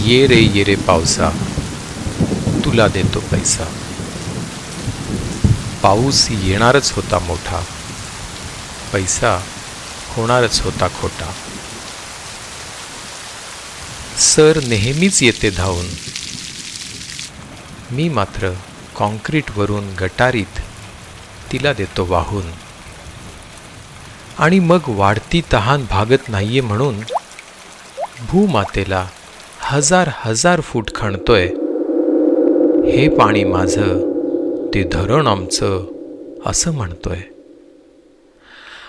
ये रे पावसा, तुला देतो पैसा. पाऊस येणारच होता मोठा, पैसा होणारच होता खोटा. सर नेहमीच येते धावून, मी मात्र कॉन्क्रीटवरून गटारीत तिला देतो वाहून. आणि मग वाढती तहान भागत नाहीये म्हणून भूमातेला हजार हजार फूट खणतोय. हे पाणी माझं, ते धरण आमचं, असं म्हणतोय.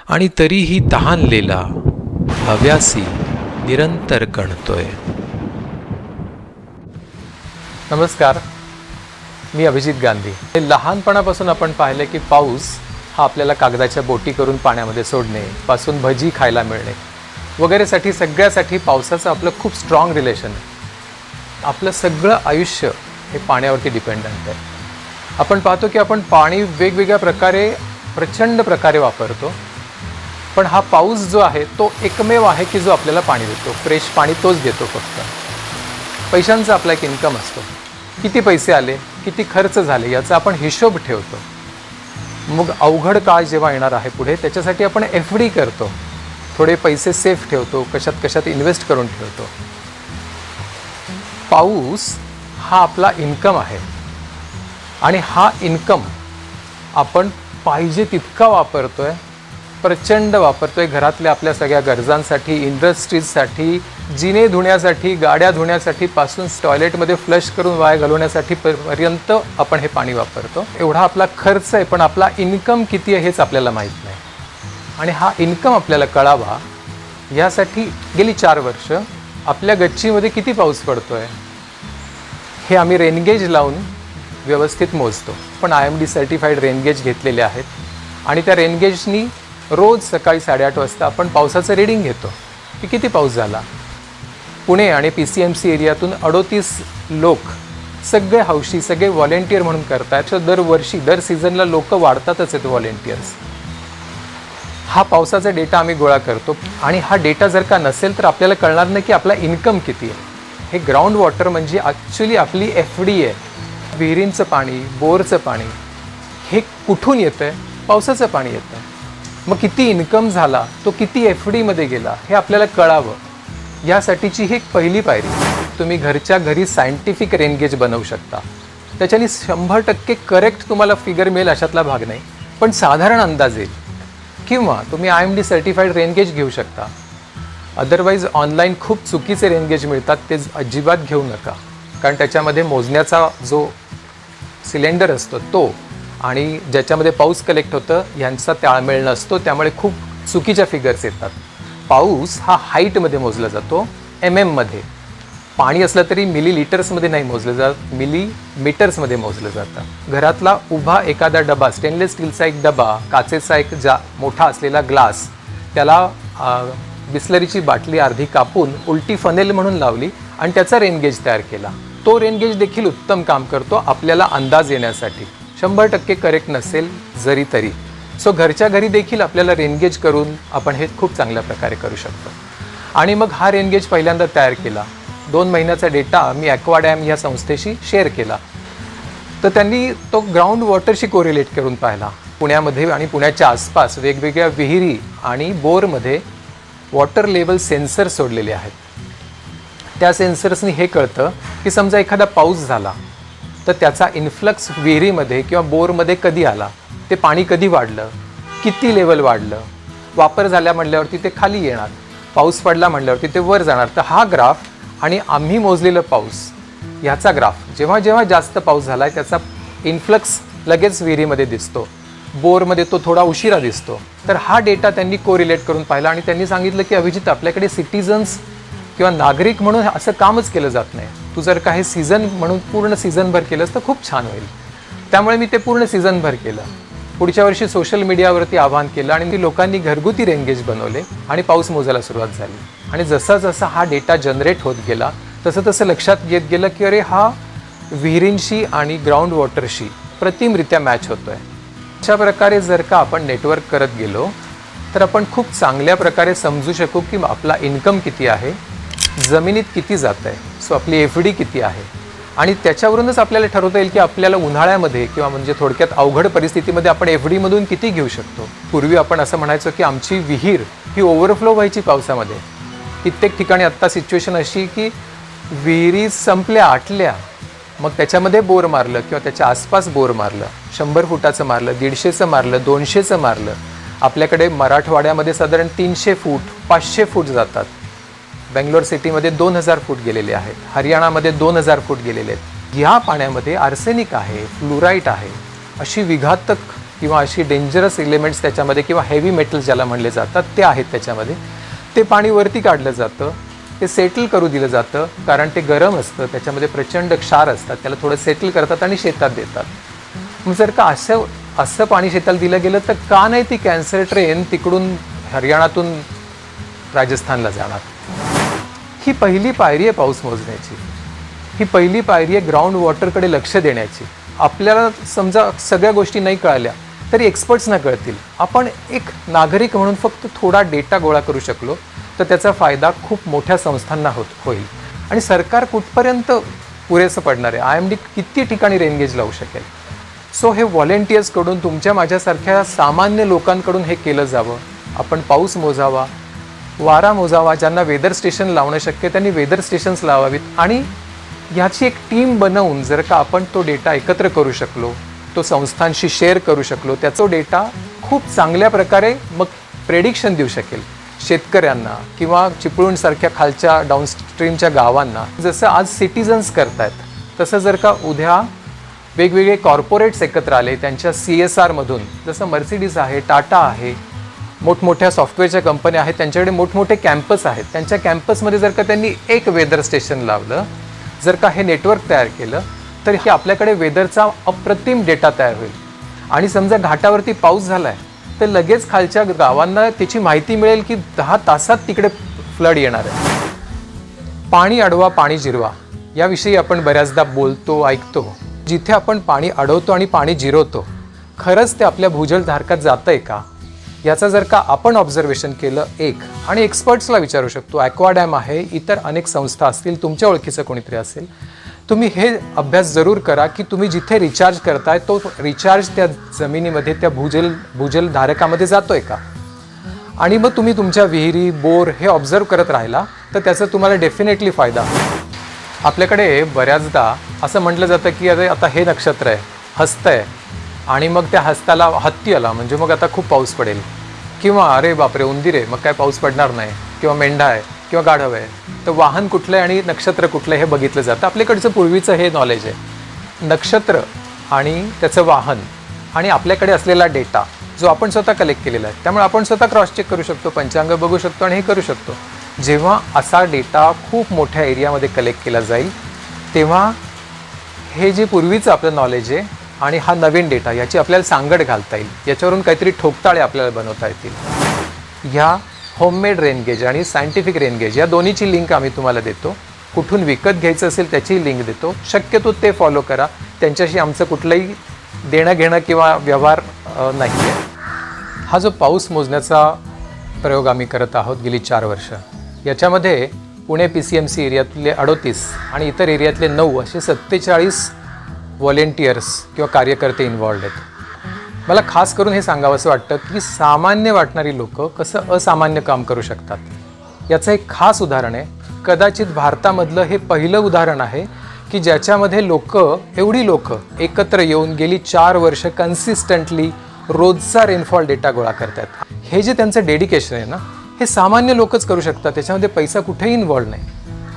आणि तरीही तहानलेला हव्यासी निरंतर कणतोय. नमस्कार, मी अभिजित गांधी. लहानपणापासून आपण पाहिलं की पाऊस हा आपल्याला कागदाच्या बोटी करून पाण्यामध्ये सोडणे पासून भजी खायला मिळणे वगैरेसाठी सगळ्यासाठी पावसाचं आपलं खूप स्ट्रॉंग रिलेशन आहे. आपलं सगळं आयुष्य हे पाण्यावरती डिपेंडंट आहे. आपण पाहतो की आपण पाणी वेगवेगळ्या प्रकारे प्रचंड प्रकारे वापरतो, पण हा पाऊस जो आहे तो एकमेव आहे की जो आपल्याला पाणी देतो. फ्रेश पाणी तोच देतो. फक्त पैशांचा आपला एक इन्कम असतो. किती पैसे आले, किती खर्च झाले याचा आपण हिशोब ठेवतो. मग अवघड काळ जेव्हा येणार आहे पुढे, त्याच्यासाठी आपण FD करतो, थोडे पैसे सेफ ठेवतो, कशात कशात इन्व्हेस्ट करून ठेवतो. पाऊस हा आपला इन्कम आहे आणि हा इन्कम आपण पाहिजे तितका वापरतोय, प्रचंड वापरतोय. घरातल्या आपल्या सगळ्या गरजांसाठी, इंडस्ट्रीजसाठी, जिने धुण्यासाठी, गाड्या धुण्यासाठी पासून टॉयलेटमध्ये फ्लश करून वाया घालवण्यासाठी पर्यंत आपण हे पाणी वापरतो. एवढा आपला खर्च आहे, पण आपला इन्कम किती आहे हेच आपल्याला माहीत नाही. आणि हा इन्कम आपल्याला कळावा यासाठी गेली 4 वर्ष आपल्या गच्चीमध्ये किती पाऊस पडतोय हे आम्ही रेनगेज लावून व्यवस्थित मोजतो. पण IMD सर्टिफाईड रेनगेज घेतलेले आहेत आणि त्या रेनगेजनी रोज सकाळी 8:30 वाजता आपण पावसाचं रीडिंग घेतो की किती पाऊस झाला. पुणे आणि PCMC एरियातून 38 लोक सगळे हौशी, सगळे व्हॉलेंटियर म्हणून करतात. दरवर्षी दर सीझनला लोक वाढतातच आहेत व्हॉलेंटियर्स. हा पावसाचा डेटा आम्ही गोळा करतो आणि हा डेटा जर का नसेल तर आपल्याला कळणार नाही की आपला इन्कम किती आहे. हे ग्राउंड वॉटर म्हणजे ॲक्च्युली आपली FD आहे. विहिरींचं पाणी, बोरचं पाणी हे कुठून येतं आहे? पावसाचं पाणी येतं आहे. मग किती इन्कम झाला, तो किती FDमध्ये गेला हे आपल्याला कळावं. यासाठीची ही एक पहिली पायरी. तुम्ही घरच्या घरी सायंटिफिक रेनगेज बनवू शकता. त्याच्याने 100% करेक्ट तुम्हाला फिगर मिळेल अशातला भाग नाही, पण साधारण अंदाज येईल. किंवा तुम्ही IMD सर्टिफाईड रेनगेज घेऊ शकता. अदरवाईज ऑनलाईन खूप चुकीचे रेनगेज मिळतात, ते अजिबात घेऊ नका. कारण त्याच्यामध्ये मोजण्याचा जो सिलेंडर असतो तो आणि ज्याच्यामध्ये पाऊस कलेक्ट होतं यांचा ताळमेळ नसतो, त्यामुळे खूप चुकीच्या फिगर्स येतात. पाऊस हा हाईटमध्ये मोजला जातो, MM मध्ये. पाणी असलं तरी मिलीलिटर्समध्ये नाही मोजलं जात, मिलीमीटर्समध्ये मोजलं जातं. घरातला उभा एखादा डबा, स्टेनलेस स्टीलचा एक डबा, काचेचा एक मोठा असलेला ग्लास, त्याला बिस्लरीची बाटली अर्धी कापून उलटी फनेल म्हणून लावली आणि त्याचा रेनगेज तयार केला. तो रेनगेज देखील उत्तम काम करतो आपल्याला अंदाज येण्यासाठी. 100% करेक्ट नसेल जरी तरी. सो घरच्या घरी देखील आपल्याला रेनगेज करून आपण हे खूप चांगल्या प्रकारे करू शकतो. आणि मग हा रेनगेज पहिल्यांदा तयार केला. 2 महिन्याचा डेटा मी ॲक्वाडॅम या संस्थेशी शेअर केला. तर त्यांनी तो ग्राउंड वॉटरशी कोरिलेट करून पाहिला. पुण्यामध्ये आणि पुण्याच्या आसपास वेगवेगळ्या विहिरी आणि बोरमध्ये वॉटर लेवल सेन्सर सोडलेले आहेत. त्या सेन्सर्सनी हे कळतं की समजा एखादा पाऊस झाला तर त्याचा इन्फ्लक्स विहिरीमध्ये किंवा बोरमध्ये कधी आला, ते पाणी कधी वाढलं, किती लेवल वाढलं, वापर झाल्या म्हणल्यावरती ते खाली येणार, पाऊस पडला म्हणल्यावरती ते वर जाणार. तर हा ग्राफ आणि आम्ही मोजलेलं पाऊस ह्याचा ग्राफ, जेव्हा जेव्हा जास्त पाऊस झाला आहे त्याचा इन्फ्लक्स लगेच विहिरीमध्ये दिसतो, बोरमध्ये तो थोडा उशिरा दिसतो. तर हा डेटा त्यांनी कोरिलेट करून पाहिला आणि त्यांनी सांगितलं की अभिजित, आपल्याकडे सिटीजन्स किंवा नागरिक म्हणून असं कामच केलं जात नाही. तू जर का हे सीझन म्हणून पूर्ण सीझनभर केलंस तर खूप छान होईल. त्यामुळे मी ते पूर्ण सीझनभर केलं. पुढच्या वर्षी सोशल मीडियावरती आवाहन केलं आणि लोकांनी घरगुती रेनगेज बनवले आणि पाऊस मोजायला सुरुवात झाली. आणि जसा जसा हा डेटा जनरेट होत गेला तसं तसं लक्षात येत गेलं की अरे हा विहिरींशी आणि ग्राउंड वॉटरशी प्रतिमरित्या मॅच होतोय. अशा प्रकारे जर का आपण नेटवर्क करत गेलो तर आपण खूप चांगल्या प्रकारे समजू शकू की आपला इन्कम किती आहे जमिनीत किती जात आहे, सो आपली FD किती आहे, आणि त्याच्यावरूनच आपल्याला ठरवता येईल की आपल्याला उन्हाळ्यामध्ये किंवा म्हणजे थोडक्यात अवघड परिस्थितीमध्ये आपण FD मधून किती घेऊ शकतो. पूर्वी आपण असं म्हणायचो की आमची विहीर ही ओव्हरफ्लो व्हायची पावसामध्ये. कित्येक ठिकाणी आत्ता सिच्युएशन अशी की विहिरी संपल्या, आटल्या, मग त्याच्यामध्ये बोर मारलं किंवा त्याच्या आसपास बोर मारलं, 100 फुटाचं मारलं, 150चं मारलं, 200चं मारलं. आपल्याकडे मराठवाड्यामध्ये साधारण 300 फूट 500 फूट जातात. बेंगलोर सिटीमध्ये 2000 फूट गेलेले आहेत, हरियाणामध्ये 2000 फूट गेलेले आहेत. या पाण्यामध्ये आर्सेनिक आहे, फ्लुराईड आहे, अशी विघातक किंवा अशी डेंजरस एलिमेंट्स त्याच्यामध्ये किंवा हेवी मेटल्स ज्याला म्हणले जातात ते आहेत त्याच्यामध्ये. ते पाणी वरती काढलं जातं, ते सेटल करू दिलं जातं, कारण ते गरम असतं, त्याच्यामध्ये प्रचंड क्षार असतात, त्याला थोडं सेटल करतात आणि शेतात देतात. मग जर का असं पाणी शेताला दिलं गेलं तर का नाही ती कॅन्सर ट्रेन तिकडून हरियाणातून राजस्थानला जाणार. ही पहिली पायरी आहे पाऊस मोजण्याची, ही पहिली पायरी आहे ग्राउंड वॉटरकडे लक्ष देण्याची. आपल्याला समजा सगळ्या गोष्टी नाही कळाल्या तरी एक्सपर्ट्सना कळतील. आपण एक नागरिक म्हणून फक्त थोडा डेटा गोळा करू शकलो तर त्याचा फायदा खूप मोठ्या संस्थांना होईल. आणि सरकार कुठपर्यंत पुरेसं पडणार आहे, IMD किती ठिकाणी रेनगेज लावू शकेल. सो हे व्हॉलेंटियर्सकडून, तुमच्या माझ्यासारख्या सामान्य लोकांकडून हे केलं जावं. आपण पाऊस मोजावा, वारा मोजावा. ज्यांना वेदर स्टेशन लावणं शक्य त्यांनी वेदर स्टेशन्स लावावीत. आणि ह्याची एक टीम बनवून जर का आपण तो डेटा एकत्र करू शकलो, तो संस्थांशी शेअर करू शकलो, त्याचा डेटा खूप चांगल्या प्रकारे मग प्रेडिक्शन देऊ शकेल शेतकऱ्यांना किंवा चिपळूणसारख्या खालच्या डाऊनस्ट्रीमच्या गावांना. जसं आज सिटीजन्स करतायत तसं जर का उद्या वेगवेगळे कॉर्पोरेट्स एकत्र आले त्यांच्या CSRमधून, जसं मर्सिडीज आहे, टाटा आहे, मोठमोठ्या सॉफ्टवेअरच्या कंपन्या आहेत, त्यांच्याकडे मोठमोठे कॅम्पस आहेत, त्यांच्या कॅम्पसमध्ये जर का त्यांनी एक वेदर स्टेशन लावलं, जर का हे नेटवर्क तयार केलं तर हे आपल्याकडे वेदरचा अप्रतिम डेटा तयार होईल. आणि समजा घाटावरती पाऊस झाला आहे तर लगेच खालच्या गावांना त्याची माहिती मिळेल की 10 तासात तिकडे फ्लड येणार आहे. पाणी अडवा, पाणी जिरवा याविषयी आपण बऱ्याचदा बोलतो, ऐकतो. जिथे आपण पाणी अडवतो आणि पाणी जिरवतो, खरंच ते आपल्या भूजलधारकात जातं आहे का, याचा जर का आपण ऑब्झर्वेशन केलं एक, आणि एक्सपर्ट्सला विचारू शकतो, ॲक्वाडॅम आहे, इतर अनेक संस्था असतील, तुमच्या ओळखीचं कोणीतरी असेल, तुम्ही हे अभ्यास जरूर करा की तुम्ही जिथे रिचार्ज करताय तो रिचार्ज त्या जमिनीमध्ये, त्या भूजलधारकामध्ये जातोय का. आणि मग तुम्ही तुमच्या विहिरी, बोर हे ऑब्झर्व करत राहिला तर त्याचा तुम्हाला डेफिनेटली फायदा होईल. आपल्याकडे बऱ्याचदा असं म्हटलं जातं की अरे आता हे नक्षत्र आहे, हस्त आहे, आणि मग त्या हस्ताला हत्ती आला म्हणजे मग आता खूप पाऊस पडेल, किंवा अरे बापरे उंदीर आहे मग काय पाऊस पडणार नाही, किंवा मेंढा आहे किंवा गाढव आहे. तर वाहन कुठलं आहे आणि नक्षत्र कुठलं हे बघितलं जातं. आपल्याकडचं पूर्वीचं हे नॉलेज आहे. नक्षत्र आणि त्याचं वाहन आणि आपल्याकडे असलेला डेटा जो आपण स्वतः कलेक्ट केलेला आहे, त्यामुळे आपण स्वतः क्रॉस चेक करू शकतो, पंचांग बघू शकतो आणि हे करू शकतो. जेव्हा असा डेटा खूप मोठ्या एरियामध्ये कलेक्ट केला जाईल तेव्हा हे जे पूर्वीचं आपलं नॉलेज आहे आणि हा नवीन डेटा याची आपल्याला सांगड घालता येईल, याच्यावरून काहीतरी ठोकताळे आपल्याला बनवता येतील. ह्या होममेड रेनगेज आणि सायंटिफिक रेनगेज या दोन्हीची लिंक आम्ही तुम्हाला देतो. कुठून विकत घ्यायचं असेल त्याची लिंक देतो. शक्यतो ते फॉलो करा. त्यांच्याशी आमचं कुठलंही देणं घेणं किंवा व्यवहार नाही आहे. हा जो पाऊस मोजण्याचा प्रयोग आम्ही करत आहोत गेली 4 वर्ष, याच्यामध्ये पुणे PCMC एरियातले 38 आणि इतर एरियातले 9 असे 47 व्हॉलेंटियर्स किंवा कार्यकर्ते इन्व्हॉल्ड आहेत. मला खास करून हे सांगावं असं वाटतं की सामान्य वाटणारी लोक कसं असामान्य काम करू शकतात. याचं एक खास उदाहरण आहे. कदाचित भारतामधलं हे पहिलं उदाहरण आहे की ज्याच्यामध्ये एवढी लोक एकत्र येऊन गेली 4 वर्ष कन्सिस्टंटली रोजचा रेनफॉल डेटा गोळा करतात. हे जे त्यांचं डेडिकेशन आहे ना, हे सामान्य लोकच करू शकतात. त्याच्यामध्ये पैसा कुठेही इन्व्हॉल्व नाही.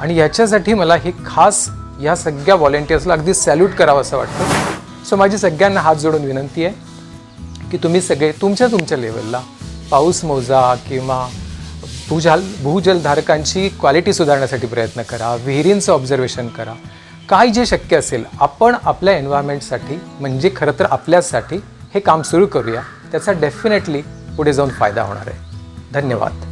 आणि याच्यासाठी मला हे खास या सगळ्या व्हॉलेंटियर्सला अगदी सॅल्यूट करावं असं वाटतं. सो माझी सगळ्यांना हात जोडून विनंती आहे की तुम्ही सगळे तुमच्या लेवलला पाऊस मोजा किंवा भूजलधारकांची क्वालिटी सुधारण्यासाठी प्रयत्न करा, विहिरींचं ऑब्झर्वेशन करा. काय जे शक्य असेल आपण आपल्या एन्व्हायरमेंटसाठी म्हणजे खरं तर आपल्यासाठी हे काम सुरू करूया. त्याचा डेफिनेटली पुढे जाऊन फायदा होणार आहे. धन्यवाद.